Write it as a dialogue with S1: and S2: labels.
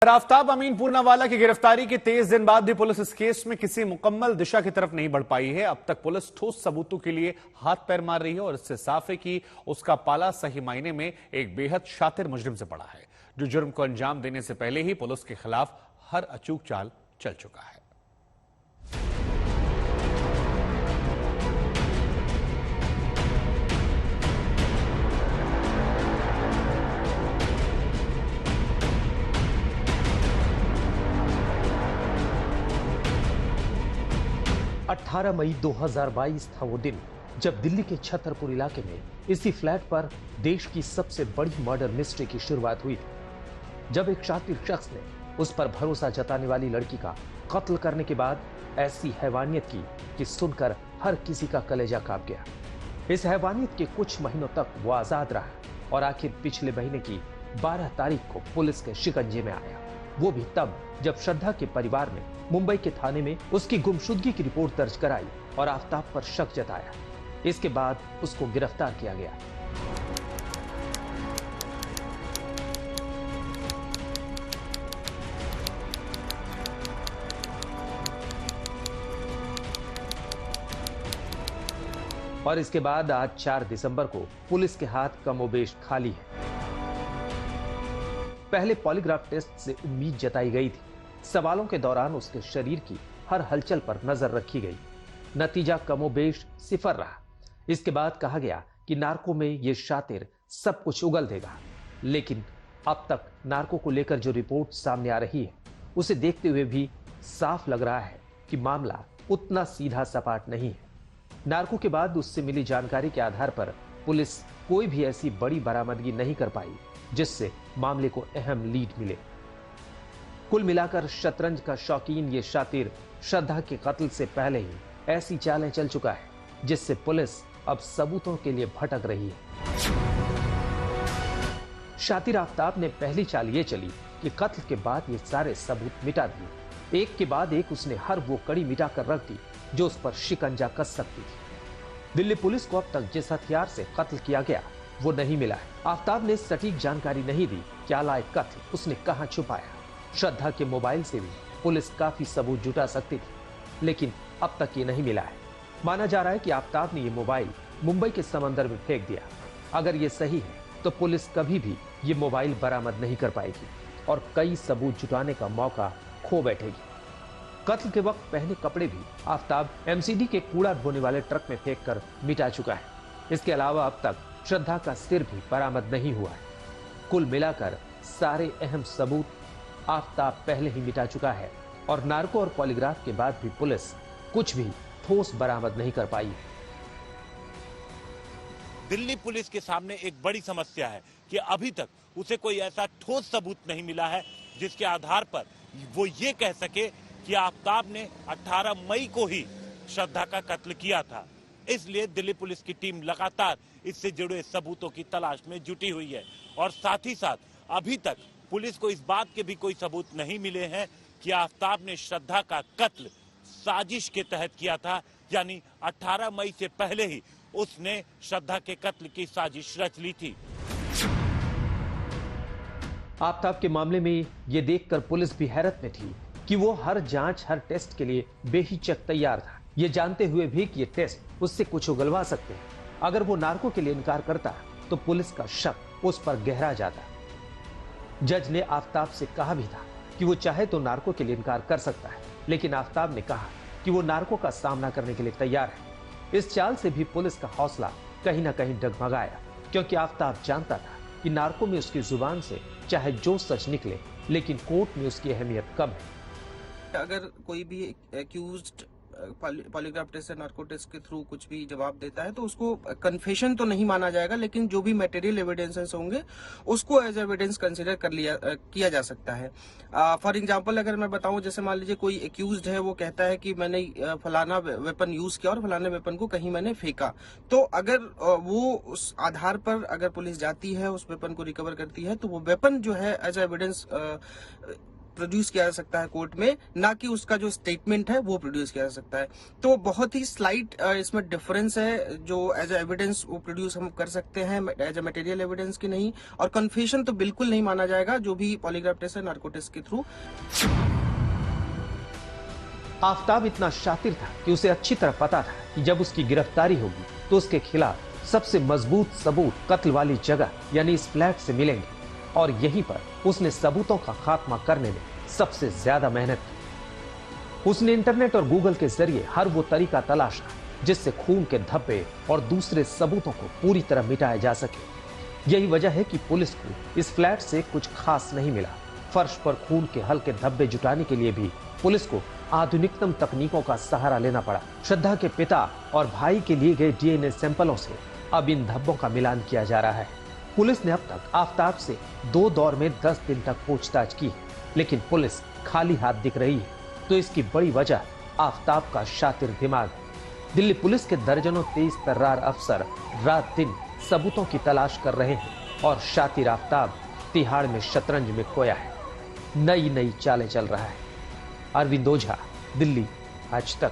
S1: आफ्ताब अमीन पूनावाला की गिरफ्तारी के 23 दिन बाद भी पुलिस इस केस में किसी मुकम्मल दिशा की तरफ नहीं बढ़ पाई है। अब तक पुलिस ठोस सबूतों के लिए हाथ पैर मार रही है और इससे साफ है कि उसका पाला सही मायने में एक बेहद शातिर मुजरिम से पड़ा है, जो जुर्म को अंजाम देने से पहले ही पुलिस के खिलाफ हर अचूक चाल चल चुका है।
S2: 18 मई 2022 था वो दिन जब दिल्ली के छतरपुर इलाके में इसी फ्लैट पर देश की सबसे बड़ी मर्डर मिस्ट्री की शुरुआत हुई थी। जब एक शातिर शख्स ने उस पर भरोसा जताने वाली लड़की का कत्ल करने के बाद ऐसी हैवानियत की कि सुनकर हर किसी का कलेजा कांप गया। इस हैवानियत के कुछ महीनों तक वो आजाद रहा और आखिर पिछले महीने की 12 तारीख को पुलिस के शिकंजे में आया। वो भी तब जब श्रद्धा के परिवार ने मुंबई के थाने में उसकी गुमशुदगी की रिपोर्ट दर्ज कराई और आफ्ताब पर शक जताया। इसके बाद उसको गिरफ्तार किया गया। और इसके बाद आज 4 दिसंबर को पुलिस के हाथ कमोबेश खाली है। पहले पॉलीग्राफ टेस्ट से उम्मीद जताई गई थी। सवालों के दौरान उसके शरीर की हर हलचल पर नजर रखी गई। नतीजा कमोबेश 0 रहा। इसके बाद कहा गया कि नार्को में यह शातिर सब कुछ उगल देगा, लेकिन अब तक नार्को को लेकर जो रिपोर्ट सामने आ रही है उसे देखते हुए भी साफ लग रहा है कि मामला उतना सीधा सपाट नहीं है। नार्को के बाद उससे मिली जानकारी के आधार पर पुलिस कोई भी ऐसी बड़ी बरामदगी नहीं कर पाई जिससे मामले को अहम लीड मिले। कुल मिलाकर शतरंज का शौकीन ये शातिर श्रद्धा के कत्ल से पहले ही ऐसी चालें चल चुका है जिससे पुलिस अब सबूतों के लिए भटक रही है। शातिर आफ्ताब ने पहली चाल ये चली कि कत्ल के बाद ये सारे सबूत मिटा दिए। एक के बाद एक उसने हर वो कड़ी मिटा कर रख दी जो उस पर शिकंजा कस सकती थी। दिल्ली पुलिस को अब तक जिस हथियार से कत्ल किया गया वो नहीं मिला है। आफ्ताब ने सटीक जानकारी नहीं दी कि आलाए कत्ल उसने कहां छुपाया। श्रद्धा के मोबाइल से भी पुलिस काफी सबूत जुटा सकती थी, लेकिन अब तक ये नहीं मिला है। माना जा रहा है कि आफ्ताब ने ये मोबाइल मुंबई के समंदर में फेंक दिया। अगर ये सही है तो पुलिस कभी भी ये मोबाइल बरामद नहीं कर पाएगी और कई सबूत जुटाने का मौका खो बैठेगी। कत्ल के वक्त पहने कपड़े भी आफ्ताब एमसीडी के कूड़ा ढोने वाले ट्रक में फेंक कर मिटा चुका है। इसके अलावा अब तक श्रद्धा का सिर भी बरामद नहीं हुआ है। कुल मिलाकर सारे अहम सबूत आफ्ताब पहले ही मिटा चुका है और नार्को और पॉलीग्राफ के बाद भी पुलिस कुछ भी ठोस बरामद नहीं कर पाई।
S3: दिल्ली पुलिस के सामने एक बड़ी समस्या है कि अभी तक उसे कोई ऐसा ठोस सबूत नहीं मिला है जिसके आधार पर वो ये कह सके कि आफ्ताब ने 18 मई को ही श्रद्धा का कत्ल किया था। इसलिए दिल्ली पुलिस की टीम लगातार इससे जुड़े सबूतों की तलाश में जुटी हुई है और साथ ही साथ अभी तक पुलिस को इस बात के भी कोई सबूत नहीं मिले हैं कि आफ्ताब ने श्रद्धा का कत्ल साजिश के तहत किया था, यानी 18 मई से पहले ही उसने श्रद्धा के कत्ल की साजिश रच ली थी।
S2: आफ्ताब के मामले में यह देखकर पुलिस भी हैरत में थी कि वो हर जांच, हर टेस्ट के लिए बेहिचक तैयार था, ये जानते हुए भी कि ये टेस्ट उससे कुछ उगलवा सकते हैं। अगर वो नार्को के लिए इनकार करता तो पुलिस का शक उस पर गहरा जाता। जज ने आफ्ताब से कहा भी था कि वो चाहे तो नार्को के लिए इनकार कर सकता है, लेकिन आफ्ताब ने कहा कि वो नार्को का सामना करने के लिए तैयार है। इस चाल से भी पुलिस का हौसला कहीं ना कहीं डगमगाया, क्योंकि आफ्ताब जानता था कि नार्को में उसकी जुबान से चाहे जो सच निकले, लेकिन कोर्ट में उसकी अहमियत कम है।
S4: अगर कोई भी एक्यूज्ड पॉलीग्राफ टेस्ट या नार्को टेस्ट के थ्रू कुछ भी जवाब देता है तो उसको कन्फेशन तो नहीं माना जाएगा, लेकिन जो भी मटेरियल एविडेंसेस होंगे उसको एज एविडेंस कंसीडर किया जा सकता है। फॉर एग्जांपल अगर मैं बताऊं, जैसे मान लीजिए कोई एक्यूज्ड है, वो कहता है कि मैंने फलाना वेपन यूज किया और फलाने वेपन को कहीं मैंने फेंका, तो अगर वो उस आधार पर अगर पुलिस जाती है, उस वेपन को रिकवर करती है, तो वो वेपन जो है एज एविडेंस प्रोड्यूस किया जा सकता है कोर्ट में, ना कि उसका जो स्टेटमेंट है वो प्रोड्यूस किया जा सकता है। तो बहुत ही स्लाइट इसमें डिफरेंस है, जो एज एविडेंस वो प्रोड्यूस हम कर सकते हैं, एज ए मटेरियल एविडेंस की नहीं। और कन्फेशन तो बिल्कुल नहीं माना जाएगा, जो भी पॉलीग्राफ टेस्ट है नार्को टेस्ट के थ्रू।
S2: आफताब इतना शातिर था कि उसे अच्छी तरह पता था कि जब उसकी गिरफ्तारी होगी तो उसके खिलाफ सबसे मजबूत सबूत कत्ल वाली जगह यानी इस फ्लैट से मिलेंगे, और यहीं पर उसने सबूतों का खात्मा करने में सबसे ज्यादा मेहनत की। उसने इंटरनेट और गूगल के जरिए हर वो तरीका तलाशा जिससे खून के धब्बे और दूसरे सबूतों को पूरी तरह मिटाया जा सके। यही वजह है कि पुलिस को इस फ्लैट से कुछ खास नहीं मिला। फर्श पर खून के हल्के धब्बे जुटाने के लिए भी पुलिस को आधुनिकतम तकनीकों का सहारा लेना पड़ा। श्रद्धा के पिता और भाई के लिए गए डीएनए सैंपलों से अब इन धब्बों का मिलान किया जा रहा है। पुलिस ने अब तक आफताब से 2 दौर में 10 दिन तक पूछताछ की, लेकिन पुलिस खाली हाथ दिख रही है। तो इसकी बड़ी वजह आफताब का शातिर दिमाग। दिल्ली पुलिस के दर्जनों तेज तर्रार अफसर रात दिन सबूतों की तलाश कर रहे हैं और शातिर आफताब तिहाड़ में शतरंज में खोया है। नई नई चालें चल रहा है। अरविंद ओझा, दिल्ली आज तक।